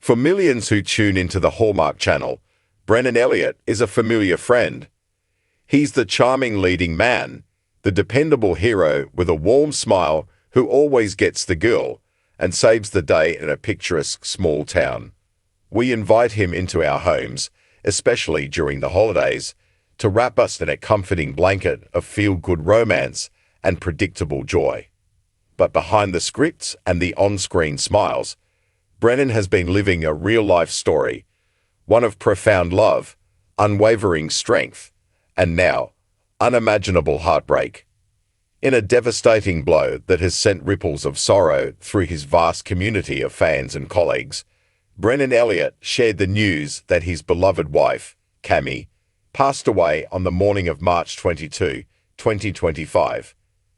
For millions who tune into the Hallmark channel, Brennan Elliott is a familiar friend. He's the charming leading man, the dependable hero with a warm smile who always gets the girl and saves the day in a picturesque small town. We invite him into our homes, especially during the holidays, to wrap us in a comforting blanket of feel-good romance and predictable joy. But behind the scripts and the on-screen smiles, Brennan has been living a real-life story, one of profound love, unwavering strength, and now, unimaginable heartbreak. In a devastating blow that has sent ripples of sorrow through his vast community of fans and colleagues, Brennan Elliott shared the news that his beloved wife, Cami, passed away on the morning of March 22, 2025.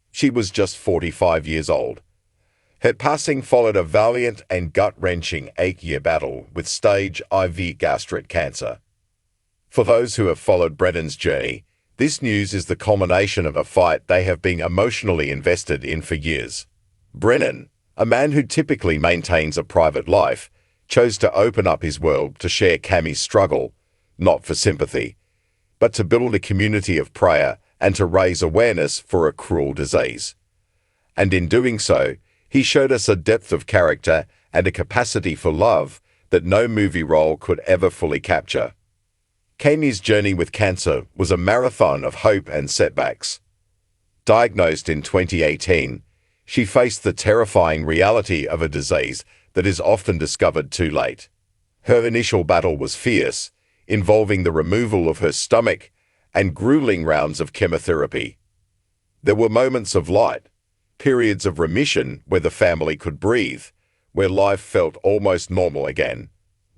She was just 45 years old. Her passing followed a valiant and gut-wrenching 8-year battle with stage IV gastric cancer. For those who have followed Brennan's journey, this news is the culmination of a fight they have been emotionally invested in for years. Brennan, a man who typically maintains a private life, chose to open up his world to share Cami's struggle, not for sympathy, but to build a community of prayer and to raise awareness for a cruel disease. And in doing so, he showed us a depth of character and a capacity for love that no movie role could ever fully capture. Cami's journey with cancer was a marathon of hope and setbacks. Diagnosed in 2018, she faced the terrifying reality of a disease that is often discovered too late. Her initial battle was fierce, involving the removal of her stomach and grueling rounds of chemotherapy. There were moments of light, periods of remission where the family could breathe, where life felt almost normal again.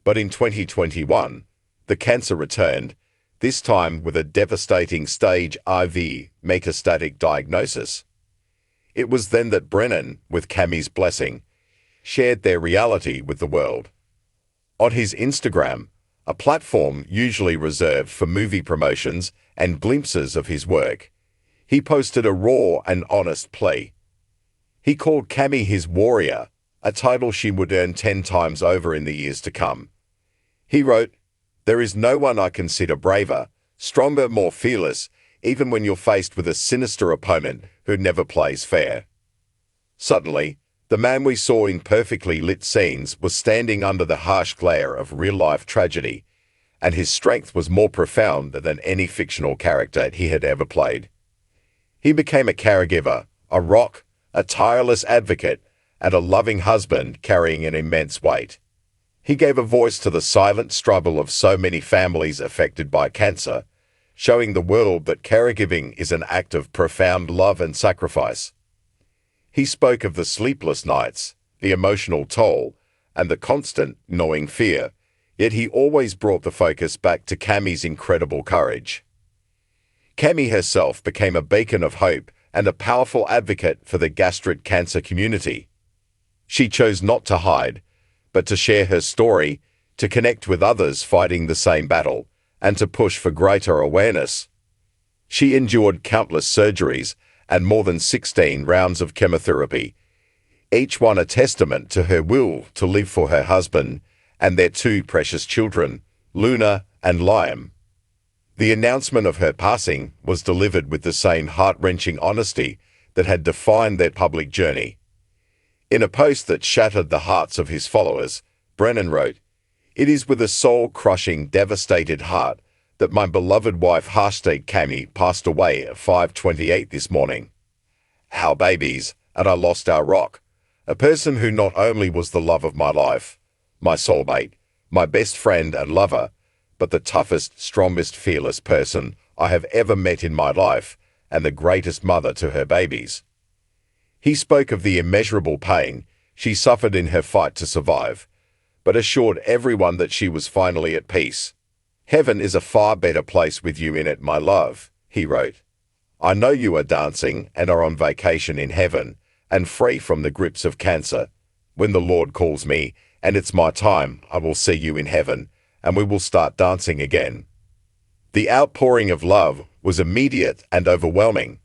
But in 2021, the cancer returned, this time with a devastating stage IV metastatic diagnosis. It was then that Brennan, with Cami's blessing, shared their reality with the world. On his Instagram, a platform usually reserved for movie promotions and glimpses of his work, he posted a raw and honest plea. He called Cami his warrior, a title she would earn 10 times over in the years to come. He wrote, "There is no one I consider braver, stronger, more fearless, even when you're faced with a sinister opponent who never plays fair." Suddenly, the man we saw in perfectly lit scenes was standing under the harsh glare of real-life tragedy, and his strength was more profound than any fictional character he had ever played. He became a caregiver, a rock, a tireless advocate, and a loving husband carrying an immense weight. He gave a voice to the silent struggle of so many families affected by cancer, showing the world that caregiving is an act of profound love and sacrifice. He spoke of the sleepless nights, the emotional toll, and the constant, gnawing fear, yet he always brought the focus back to Cami's incredible courage. Cami herself became a beacon of hope and a powerful advocate for the gastric cancer community. She chose not to hide, but to share her story, to connect with others fighting the same battle, and to push for greater awareness. She endured countless surgeries and more than 16 rounds of chemotherapy, each one a testament to her will to live for her husband and their 2 precious children, Luna and Liam. The announcement of her passing was delivered with the same heart-wrenching honesty that had defined their public journey. In a post that shattered the hearts of his followers, Brennan wrote, "It is with a soul-crushing, devastated heart that my beloved wife Cami passed away at 5:28 this morning. Our babies, and I lost our rock, a person who not only was the love of my life, my soulmate, my best friend and lover, but the toughest, strongest, fearless person I have ever met in my life, and the greatest mother to her babies." He spoke of the immeasurable pain she suffered in her fight to survive, but assured everyone that she was finally at peace. "Heaven is a far better place with you in it, my love," he wrote. "I know you are dancing and are on vacation in heaven and free from the grips of cancer. When the Lord calls me and it's my time, I will see you in heaven, and we will start dancing again." The outpouring of love was immediate and overwhelming.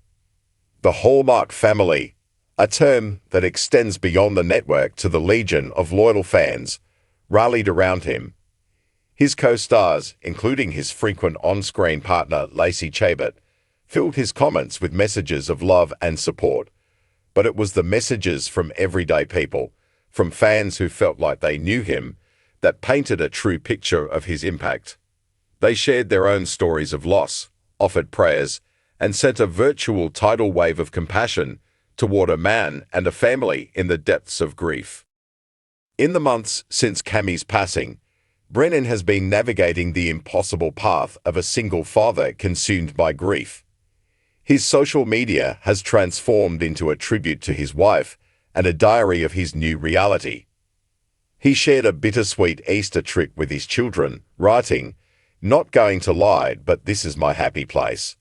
The Hallmark family, a term that extends beyond the network to the legion of loyal fans, rallied around him. His co-stars, including his frequent on-screen partner Lacey Chabot, filled his comments with messages of love and support. But it was the messages from everyday people, from fans who felt like they knew him, that painted a true picture of his impact. They shared their own stories of loss, offered prayers, and sent a virtual tidal wave of compassion toward a man and a family in the depths of grief. In the months since Cammie's passing, Brennan has been navigating the impossible path of a single father consumed by grief. His social media has transformed into a tribute to his wife and a diary of his new reality. He shared a bittersweet Easter trip with his children, writing, "Not going to lie, but this is my happy place.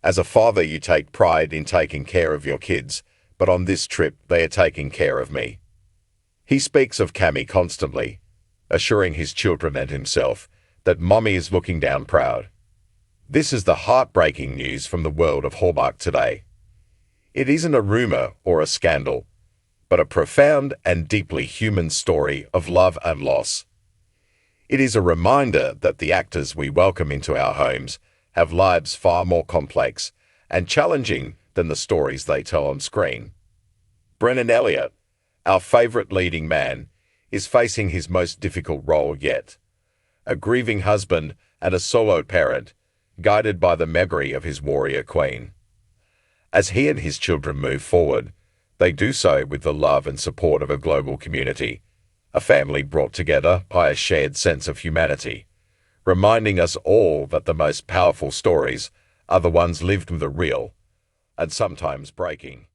As a father, you take pride in taking care of your kids, but on this trip, they are taking care of me." He speaks of Cammie constantly, assuring his children and himself that Mommy is looking down proud. This is the heartbreaking news from the world of Hallmark today. It isn't a rumor or a scandal, but a profound and deeply human story of love and loss. It is a reminder that the actors we welcome into our homes have lives far more complex and challenging than the stories they tell on screen. Brennan Elliott, our favorite leading man, is facing his most difficult role yet. A grieving husband and a solo parent, guided by the memory of his warrior queen. As he and his children move forward, they do so with the love and support of a global community, a family brought together by a shared sense of humanity, reminding us all that the most powerful stories are the ones lived with the real, and sometimes breaking.